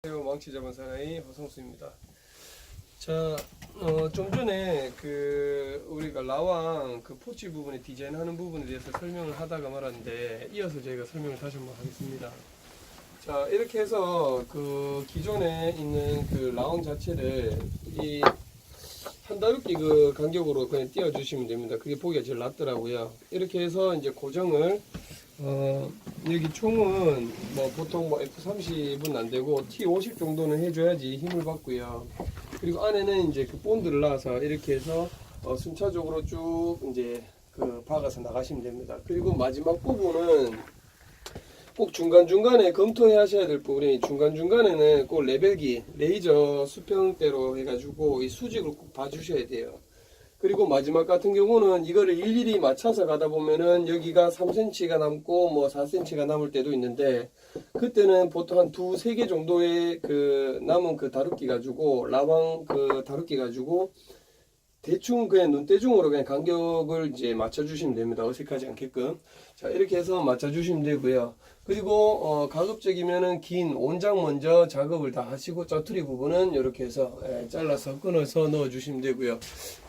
망치 잡은 사나이 허성수입니다. 자, 좀 전에 우리가 라왕 포치 부분에 디자인하는 부분에 대해서 설명을 하다가 말았는데 이어서 저희가 설명을 다시 한번 하겠습니다. 자, 이렇게 해서 기존에 있는 라왕 자체를 이 한 다루기 간격으로 그냥 띄워주시면 됩니다. 그게 보기가 제일 낫더라고요. 이렇게 해서 이제 고정을 여기 총은 보통 F30은 안 되고 T50 정도는 해줘야지 힘을 받고요. 그리고 안에는 이제 본드를 놔서 이렇게 해서 순차적으로 쭉 이제 박아서 나가시면 됩니다. 그리고 마지막 부분은 꼭 중간중간에 검토해 하셔야 될 부분이, 중간중간에는 꼭 레벨기, 레이저 수평대로 해가지고 이 수직을 꼭 봐주셔야 돼요. 그리고 마지막 같은 경우는 이거를 일일이 맞춰서 가다 보면은 여기가 3cm가 남고 4cm가 남을 때도 있는데, 그때는 보통 한 2-3개 정도의 남은 다루기 가지고, 라왕 다루기 가지고 대충 그냥 눈대중으로 그냥 간격을 이제 맞춰주시면 됩니다. 어색하지 않게끔. 자, 이렇게 해서 맞춰주시면 되고요. 그리고 가급적이면은 긴 온장 먼저 작업을 다 하시고 짜투리 부분은 이렇게 해서 잘라서 끊어서 넣어주시면 되고요.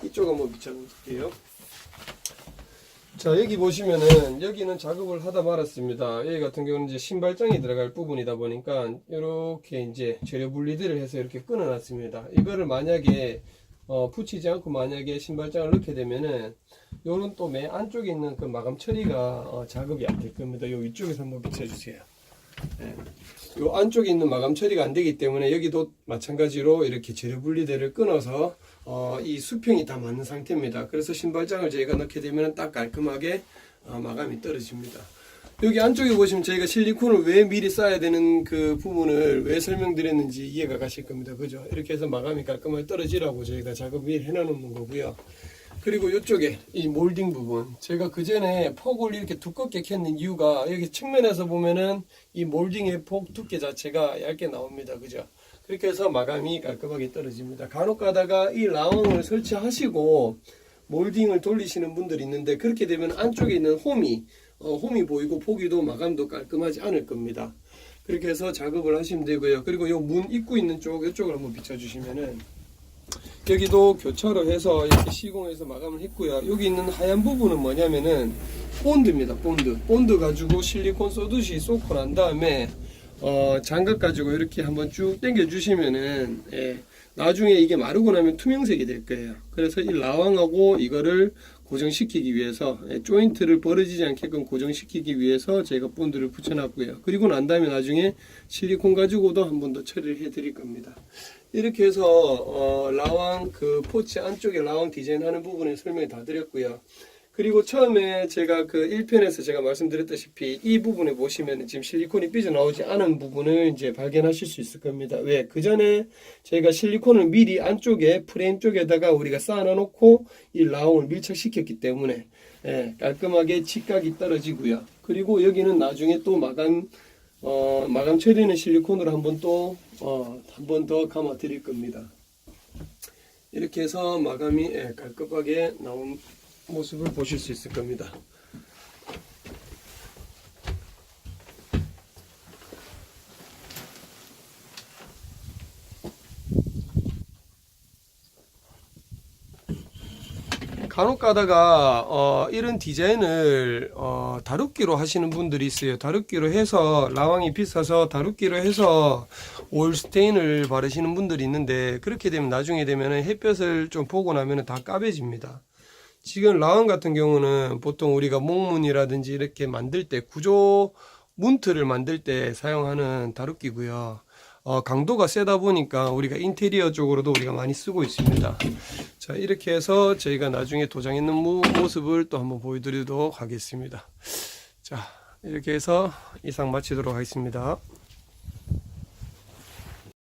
이쪽 한번 비춰볼게요. 자, 여기 보시면은 여기는 작업을 하다 말았습니다. 여기 같은 경우는 이제 신발장이 들어갈 부분이다 보니까 이렇게 이제 재료 분리들을 해서 이렇게 끊어놨습니다. 이거를 만약에 붙이지 않고 만약에 신발장을 넣게 되면은 요런 또 맨 안쪽에 있는 마감 처리가 작업이 안 될 겁니다. 요 위쪽에서 한번 비춰주세요. 요 안쪽에 있는 마감 처리가 안 되기 때문에 여기도 마찬가지로 이렇게 재료 분리대를 끊어서 이 수평이 다 맞는 상태입니다. 그래서 신발장을 저희가 넣게 되면 딱 깔끔하게 마감이 떨어집니다. 여기 안쪽에 보시면 저희가 실리콘을 왜 미리 쌓아야 되는 부분을 왜 설명드렸는지 이해가 가실 겁니다. 그죠? 이렇게 해서 마감이 깔끔하게 떨어지라고 저희가 작업 미리 해놓는 거고요. 그리고 이쪽에 이 몰딩 부분, 제가 그 전에 폭을 이렇게 두껍게 캤는 이유가, 여기 측면에서 보면은 이 몰딩의 폭 두께 자체가 얇게 나옵니다. 그죠? 그렇게 해서 마감이 깔끔하게 떨어집니다. 간혹 가다가 이 라왕을 설치하시고 몰딩을 돌리시는 분들이 있는데, 그렇게 되면 안쪽에 있는 홈이 보이고 보기도 마감도 깔끔하지 않을 겁니다. 그렇게 해서 작업을 하시면 되고요. 그리고 요 문 입구 있는 이쪽을 한번 비춰주시면은 여기도 교차로 해서 이렇게 시공해서 마감을 했고요. 여기 있는 하얀 부분은 뭐냐면은 본드입니다. 본드 가지고 실리콘 쏘듯이 쏘고 난 다음에 장갑 가지고 이렇게 한번 쭉 당겨 주시면은 나중에 이게 마르고 나면 투명색이 될 거예요. 그래서 이 라왕하고 이거를 고정시키기 위해서, 조인트를 벌어지지 않게끔 고정시키기 위해서 제가 본드를 붙여놨고요. 그리고 난 다음에 나중에 실리콘 가지고도 한 번 더 처리를 해 드릴 겁니다. 이렇게 해서 라왕 포치 안쪽에 라왕 디자인하는 부분에 설명을 다 드렸고요. 그리고 처음에 제가 1편에서 제가 말씀드렸다시피 이 부분에 보시면 지금 실리콘이 삐져나오지 않은 부분을 이제 발견하실 수 있을 겁니다. 왜? 그 전에 저희가 실리콘을 미리 안쪽에 프레임 쪽에다가 우리가 쌓아 놓고 이 라운을 밀착시켰기 때문에 깔끔하게 직각이 떨어지고요. 그리고 여기는 나중에 또 마감 처리는 실리콘으로 한 번 더 감아 드릴 겁니다. 이렇게 해서 마감이 깔끔하게 나온 모습을 보실 수 있을 겁니다. 간혹 가다가 이런 디자인을 다루기로 하시는 분들이 있어요. 다루기로 해서 라왕이 비싸서 다루기로 해서 오일 스테인을 바르시는 분들이 있는데, 그렇게 되면 나중에 되면 햇볕을 좀 보고 나면 다 까매집니다. 지금 라왕 같은 경우는 보통 우리가 목문이라든지 이렇게 만들 때 구조 문틀을 만들 때 사용하는 다루기고요. 강도가 세다 보니까 우리가 인테리어 쪽으로도 우리가 많이 쓰고 있습니다. 자, 이렇게 해서 저희가 나중에 도장있는 모습을 또 한번 보여드리도록 하겠습니다. 자, 이렇게 해서 이상 마치도록 하겠습니다.